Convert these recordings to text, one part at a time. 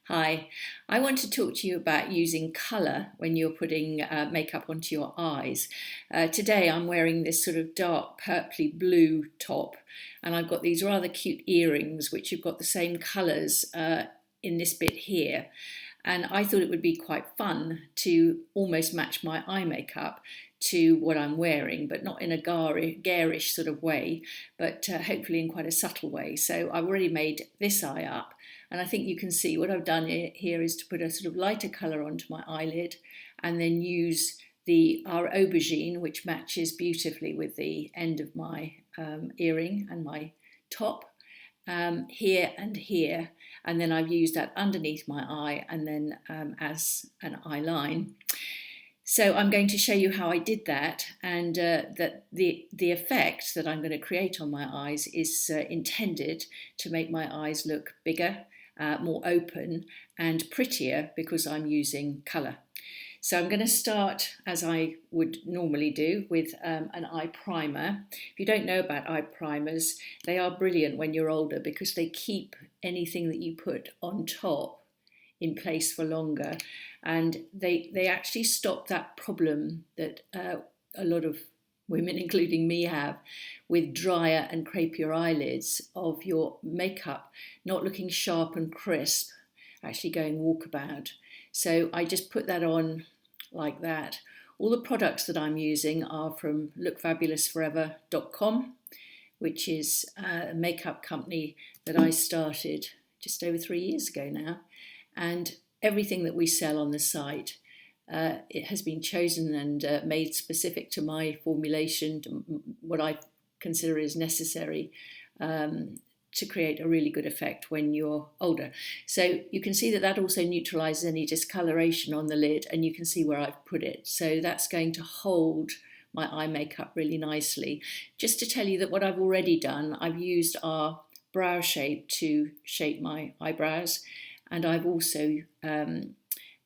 Hi, I want to talk to you about using colour when you're putting makeup onto your eyes. Today I'm wearing this sort of dark purpley blue top, and I've got these rather cute earrings which have got the same colours in this bit here. And I thought it would be quite fun to almost match my eye makeup to what I'm wearing, but not in a garish sort of way, but hopefully in quite a subtle way. So I've already made this eye up, and I think you can see what I've done here is to put a sort of lighter colour onto my eyelid and then use our Aubergine, which matches beautifully with the end of my earring and my top, here and here, and then I've used that underneath my eye and then as an eye line. So I'm going to show you how I did that, and that the effect that I'm going to create on my eyes is intended to make my eyes look bigger, more open and prettier because I'm using colour. So I'm going to start, as I would normally do, with an eye primer. If you don't know about eye primers, they are brilliant when you're older because they keep anything that you put on top in place for longer, and they actually stop that problem that a lot of women, including me, have with drier and crepier eyelids of your makeup not looking sharp and crisp, actually going walkabout. So I just put that on like that. All the products that I'm using are from lookfabulousforever.com, which is a makeup company that I started just over 3 years ago now. And everything that we sell on the site, it has been chosen and made specific to my formulation, to what I consider is necessary to create a really good effect when you're older. So you can see that that also neutralizes any discoloration on the lid, and you can see where I've put it. So that's going to hold my eye makeup really nicely. Just to tell you that what I've already done, I've used our brow shape to shape my eyebrows, and I've also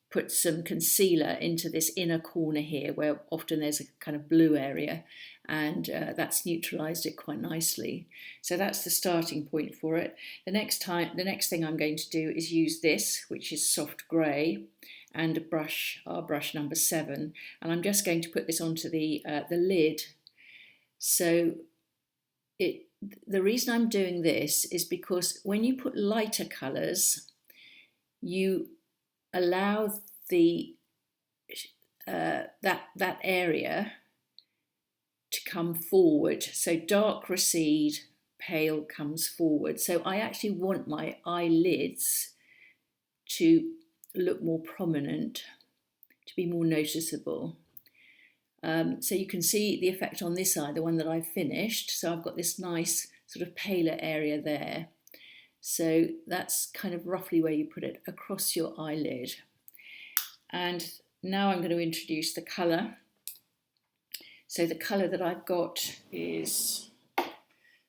put some concealer into this inner corner here where often there's a kind of blue area, and that's neutralized it quite nicely. So that's the starting point for it. The next thing I'm going to do is use this, which is soft grey, and a brush, our brush number 7, and I'm just going to put this onto the lid. So the reason I'm doing this is because when you put lighter colours, you allow the that area to come forward. So dark recede, pale comes forward. So I actually want my eyelids to look more prominent, to be more noticeable. So you can see the effect on this eye, the one that I've finished. So I've got this nice sort of paler area there. So that's kind of roughly where you put it across your eyelid. And now I'm going to introduce the colour. So the colour that I've got is,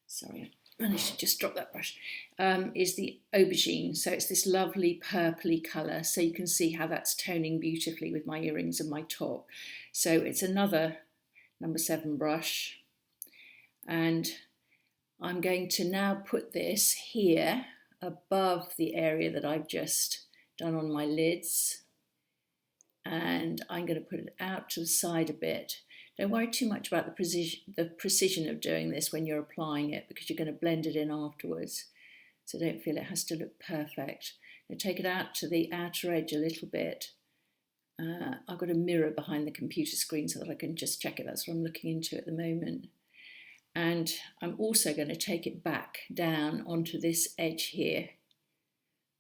sorry, I managed to just drop that brush, is the Aubergine. So it's this lovely purpley colour. So you can see how that's toning beautifully with my earrings and my top. So it's another number 7 brush. And I'm going to now put this here above the area that I've just done on my lids, and I'm going to put it out to the side a bit. Don't worry too much about the precision of doing this when you're applying it, because you're going to blend it in afterwards, so don't feel it has to look perfect. Now take it out to the outer edge a little bit. I've got a mirror behind the computer screen so that I can just check it. That's what I'm looking into at the moment. And I'm also going to take it back down onto this edge here.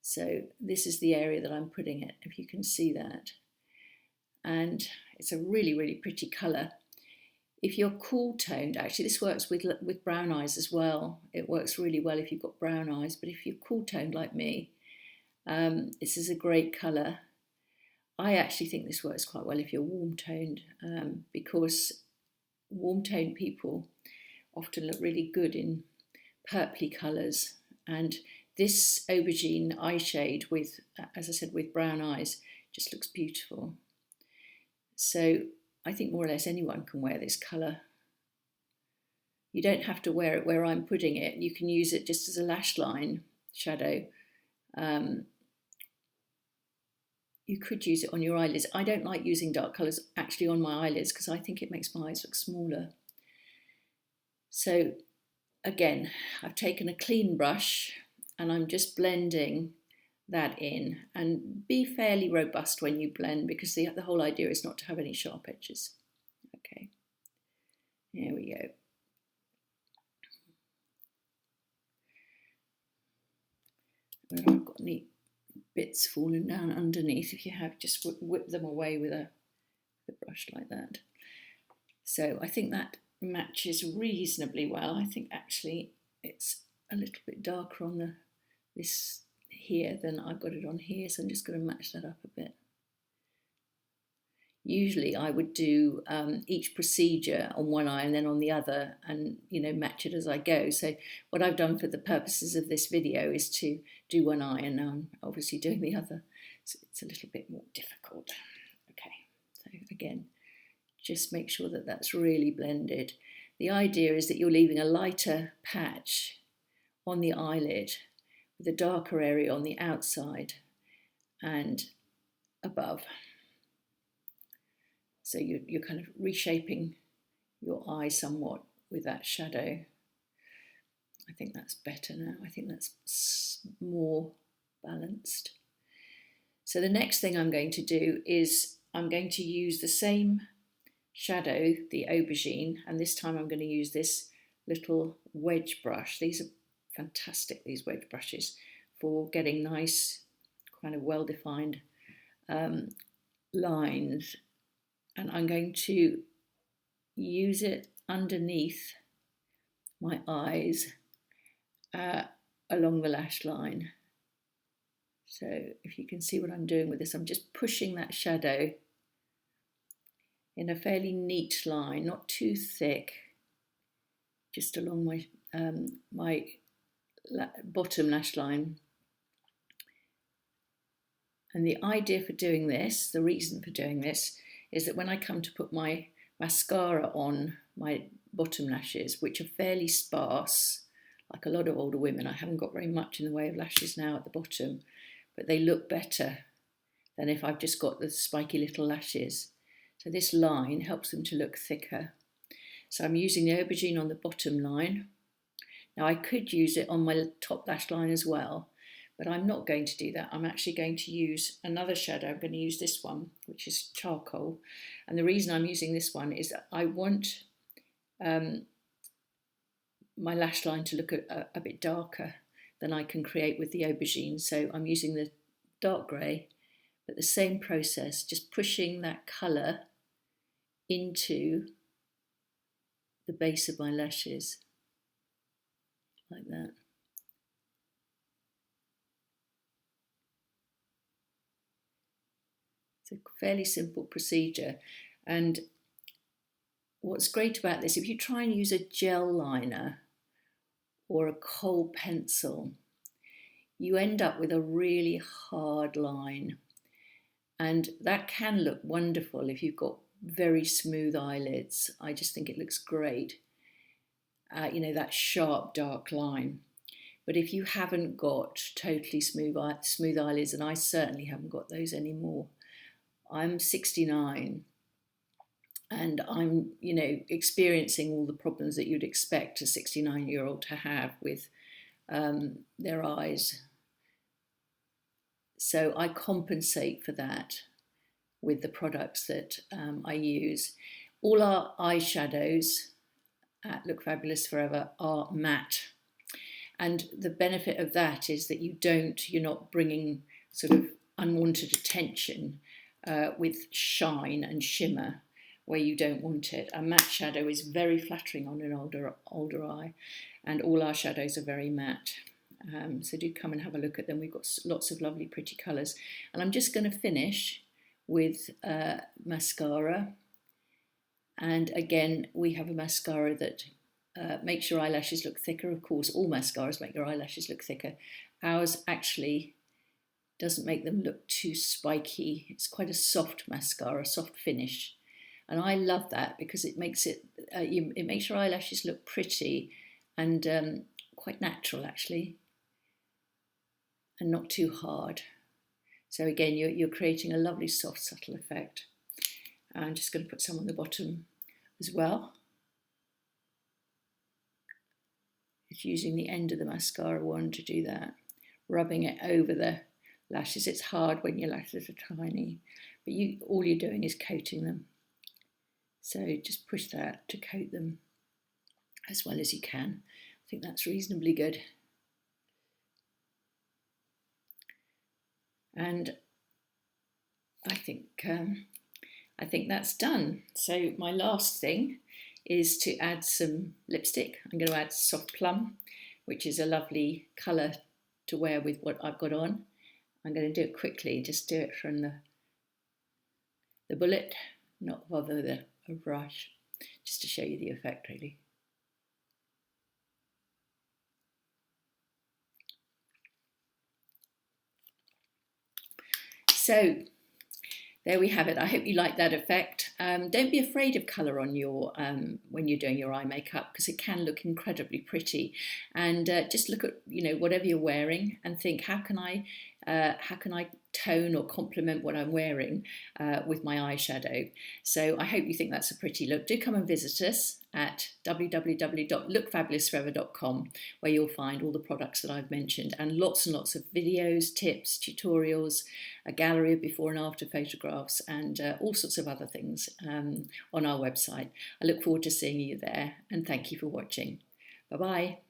So this is the area that I'm putting it, if you can see that. And it's a really, really pretty colour. If you're cool toned, actually this works with brown eyes as well. It works really well if you've got brown eyes, but if you're cool toned like me, this is a great colour. I actually think this works quite well if you're warm toned, because warm toned people often look really good in purpley colours, and this Aubergine eye shade with, as I said, with brown eyes just looks beautiful. So I think more or less anyone can wear this colour. You don't have to wear it where I'm putting it. You can use it just as a lash line shadow. you could use it on your eyelids. I don't like using dark colours actually on my eyelids because I think it makes my eyes look smaller. So again, I've taken a clean brush and I'm just blending that in, and be fairly robust when you blend because the whole idea is not to have any sharp edges. Okay, here we go. Where I've got any bits falling down underneath, if you have, just whip them away with a brush like that. So I think that matches reasonably well. I think actually it's a little bit darker on this here than I've got it on here, so I'm just going to match that up a bit. Usually I would do each procedure on one eye and then on the other, and match it as I go. So what I've done for the purposes of this video is to do one eye, and now I'm obviously doing the other, so it's a little bit more difficult. Okay, so again, just make sure that that's really blended. The idea is that you're leaving a lighter patch on the eyelid with a darker area on the outside and above. So you're kind of reshaping your eye somewhat with that shadow. I think that's better now. I think that's more balanced. So the next thing I'm going to do is I'm going to use the same shadow, the Aubergine, and this time I'm going to use this little wedge brush. These are fantastic, these wedge brushes, for getting nice kind of well-defined lines, and I'm going to use it underneath my eyes along the lash line. So if you can see what I'm doing with this, I'm just pushing that shadow in a fairly neat line, not too thick, just along my bottom lash line. And the idea for doing this, the reason for doing this, is that when I come to put my mascara on my bottom lashes, which are fairly sparse, like a lot of older women, I haven't got very much in the way of lashes now at the bottom, but they look better than if I've just got the spiky little lashes. So this line helps them to look thicker. So I'm using the Aubergine on the bottom line. Now I could use it on my top lash line as well, but I'm not going to do that. I'm actually going to use another shadow. I'm going to use this one, which is charcoal. And the reason I'm using this one is that I want my lash line to look a bit darker than I can create with the Aubergine. So I'm using the dark grey, but the same process, just pushing that colour into the base of my lashes, like that. It's a fairly simple procedure, and what's great about this, if you try and use a gel liner or a kohl pencil, you end up with a really hard line, and that can look wonderful if you've got very smooth eyelids. I just think it looks great, that sharp dark line. But if you haven't got totally smooth eyelids, and I certainly haven't got those anymore, I'm 69 and I'm, experiencing all the problems that you'd expect a 69-year-old to have with their eyes. So I compensate for that with the products that I use. All our eyeshadows at Look Fabulous Forever are matte. And the benefit of that is that you're not bringing sort of unwanted attention with shine and shimmer where you don't want it. A matte shadow is very flattering on an older eye, and all our shadows are very matte. So do come and have a look at them. We've got lots of lovely pretty colours. And I'm just going to finish with mascara. And again, we have a mascara that makes your eyelashes look thicker. Of course, all mascaras make your eyelashes look thicker. Ours actually doesn't make them look too spiky. It's quite a soft mascara, soft finish. And I love that because it makes it makes your eyelashes look pretty and quite natural actually, and not too hard. So again, you're creating a lovely soft, subtle effect. I'm just going to put some on the bottom as well. It's using the end of the mascara wand to do that, rubbing it over the lashes. It's hard when your lashes are tiny, but all you're doing is coating them. So just push that to coat them as well as you can. I think that's reasonably good. And I think that's done. So my last thing is to add some lipstick. I'm going to add Soft Plum, which is a lovely colour to wear with what I've got on. I'm going to do it quickly, just do it from the bullet, not bother a brush, just to show you the effect really. So there we have it. I hope you like that effect. Don't be afraid of colour on your when you're doing your eye makeup, because it can look incredibly pretty. And just look at whatever you're wearing and think, how can I tone or complement what I'm wearing with my eyeshadow? So I hope you think that's a pretty look. Do come and visit us at www.lookfabulousforever.com, where you'll find all the products that I've mentioned and lots of videos, tips, tutorials, a gallery of before and after photographs, and all sorts of other things on our website. I look forward to seeing you there, and thank you for watching. Bye-bye.